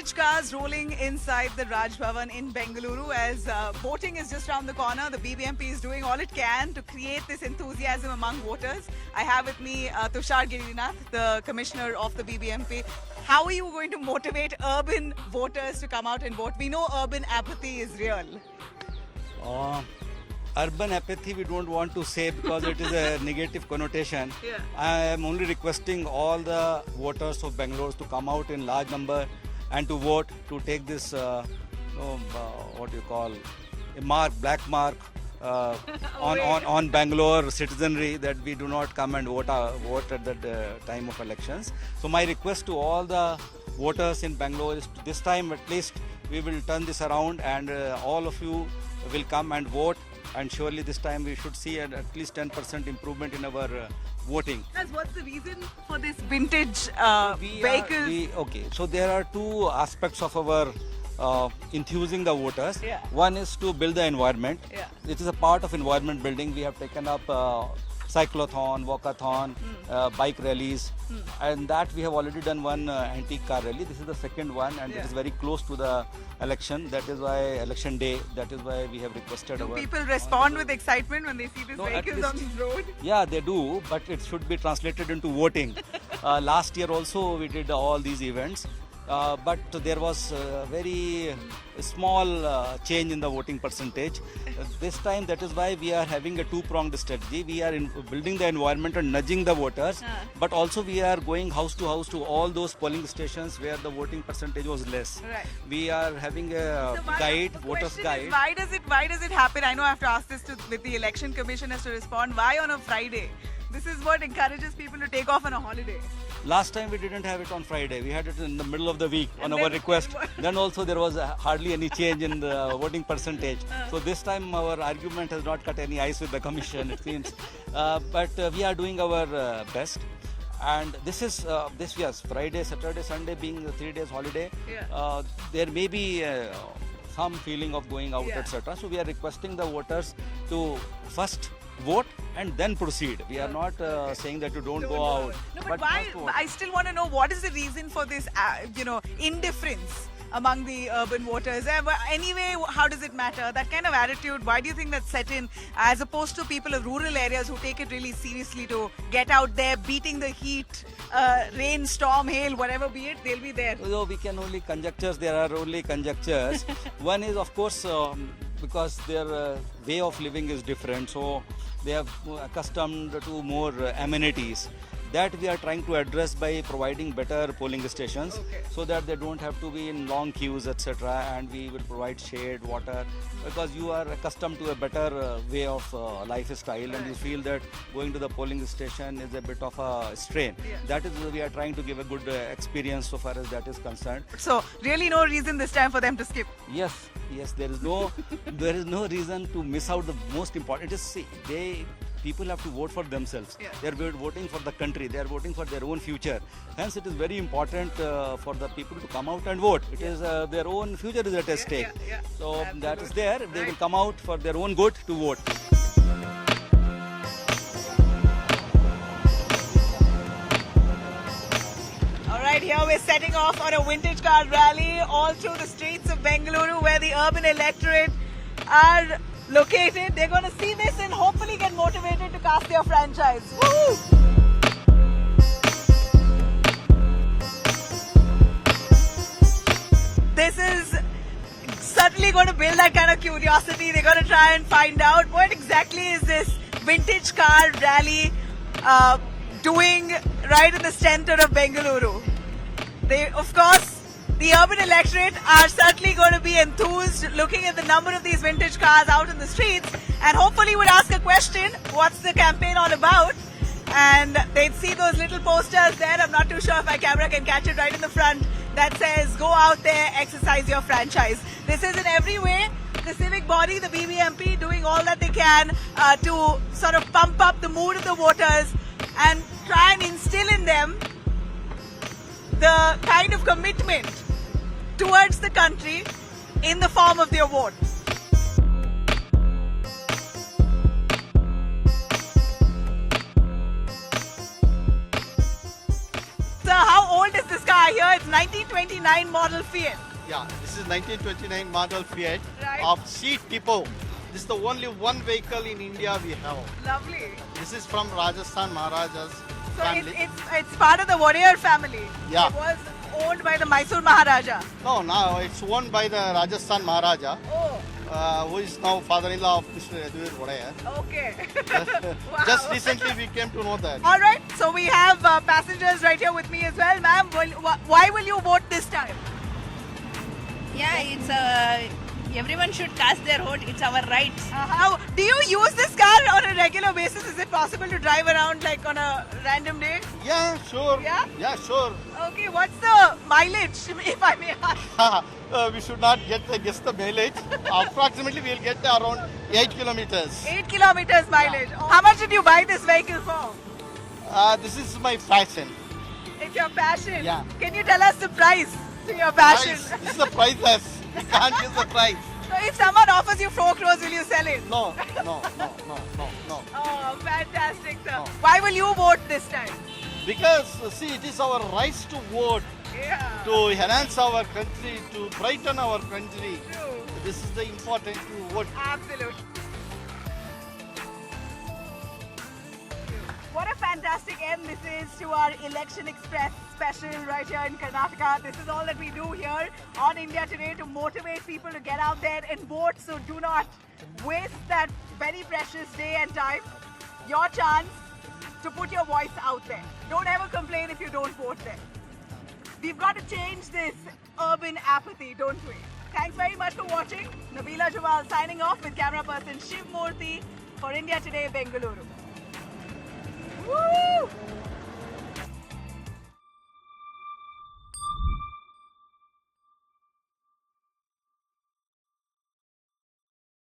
vintage cars rolling inside the Raj Bhavan in Bengaluru as voting is just around the corner. The BBMP is doing all it can to create this enthusiasm among voters. I have with me Tushar Girinath, the Commissioner of the BBMP. How are you going to motivate urban voters to come out and vote? We know urban apathy is real. Urban apathy we don't want to say because it is a negative connotation. Yeah. I am only requesting all the voters of Bangalore to come out in large number and to vote to take this what do you call a black mark on Bangalore citizenry that we do not come and vote at the time of elections. So my request to all the voters in Bangalore is to this time at least we will turn this around and all of you will come and vote. And surely this time we should see at least 10% improvement in our voting. What's the reason for this vintage vehicles? Okay, so there are two aspects of our enthusing the voters. Yeah. One is to build the environment. Yeah. It is a part of environment building. We have taken up cyclothon, walkathon, bike rallies, and that we have already done one antique car rally. This is the second one, and it is very close to the election. That is why election day. That is why we have requested. Do people respond with excitement when they see these vehicles on the road? Yeah, they do, but it should be translated into voting. Last year also we did all these events. But there was a very small change in the voting percentage. This time, that is why we are having a two-pronged strategy. We are building the environment and nudging the voters, but also we are going house to house to all those polling stations where the voting percentage was less. Right. We are having a guide, voters guide. Why does it happen? I know I have to ask this with the election commission as to respond. Why on a Friday? This is what encourages people to take off on a holiday. Last time we didn't have it on Friday. We had it in the middle of the week on our request. Then also there was hardly any change in the voting percentage. So this time our argument has not cut any ice with the commission, it seems. But we are doing our best. And this is yes, Friday, Saturday, Sunday being 3 days holiday. Yeah. There may be some feeling of going out, etc. So we are requesting the voters to first vote and then proceed. We are not saying that you don't go out. No, but why? I still want to know what is the reason for this, indifference among the urban voters. Anyway, how does it matter? That kind of attitude, why do you think that's set in as opposed to people of rural areas who take it really seriously to get out there, beating the heat, rain, storm, hail, whatever be it, they'll be there. So we can only conjectures, there are only conjectures. One is of course because their way of living is different, so they are accustomed to more amenities. That we are trying to address by providing better polling stations, so that they don't have to be in long queues, etc. And we will provide shade, water, because you are accustomed to a better way of lifestyle, and you feel that going to the polling station is a bit of a strain. That is we are trying to give a good experience so far as that is concerned. So really no reason this time for them to skip. Yes, there is no reason to miss out the most important. It is people have to vote for themselves. They are voting for the country. They are voting for their own future. Hence, it is very important for the people to come out and vote. It is their own future is at stake. So absolutely. That is there. They will come out for their own good to vote. All right, here we're setting off on a vintage car rally all through the streets of Bengaluru, where the urban electorate are located. They're going to see this and hopefully get motivated to cast their franchise. Woo! This is certainly going to build that kind of curiosity. They're going to try and find out what exactly is this vintage car rally doing right in the center of Bengaluru. Of course, the urban electorate are certainly going to be enthused looking at the number of these vintage cars out in the streets, and hopefully would ask a question, what's the campaign all about? And they'd see those little posters there. I'm not too sure if my camera can catch it right in the front, that says, go out there, exercise your franchise. This is in every way the civic body, the BBMP, doing all that they can to sort of pump up the mood of the voters and try and instill in them the kind of commitment towards the country in the form of their vote. So how old is this car? car here. It's 1929 model Fiat. Yeah, this is 1929 model Fiat Right. of Seat Depot. This is the only one vehicle in India we have. Lovely. This is from Rajasthan Maharaja's So family. it's part of the warrior family. Yeah. It was owned by the Mysore Maharaja. No, now it's owned by the Rajasthan Maharaja, Oh, who is now father-in-law of Mr. Yaduvir Vodaya. okay. Wow. Just recently we came to know that. All right. So we have passengers right here with me as well, ma'am. Why will you vote this time? Yeah, it's everyone should cast their vote. It's our right. How do you use this car on a regular basis? Is it possible to drive around like on a random day? Yeah, sure. Yeah? Yeah, sure. Okay. What's the mileage, if I may ask? We should not guess the mileage. Approximately we'll get around 8 kilometers. 8 kilometers mileage. How much did you buy this vehicle for? This is my fashion. It's your passion. Yeah. Can you tell us the price to your passion? Price. This is the priceless. We can't give the price. So if someone offers you 4 crores, will you sell it? No. Oh, fantastic, sir. No. Why will you vote this time? Because, see, it is our right to vote, Yeah. to enhance our country, to brighten our country. True. This is the important to vote. Absolutely. What a fantastic end this is to our Election Express special right here in Karnataka. This is all that we do here on India Today to motivate people to get out there and vote. So do not waste that very precious day and time. Your chance to put your voice out there. Don't ever complain if you don't vote there. We've got to change this urban apathy, don't we? Thanks very much for watching. Nabila Jawal signing off with camera person Shiv Murthy for India Today, Bengaluru.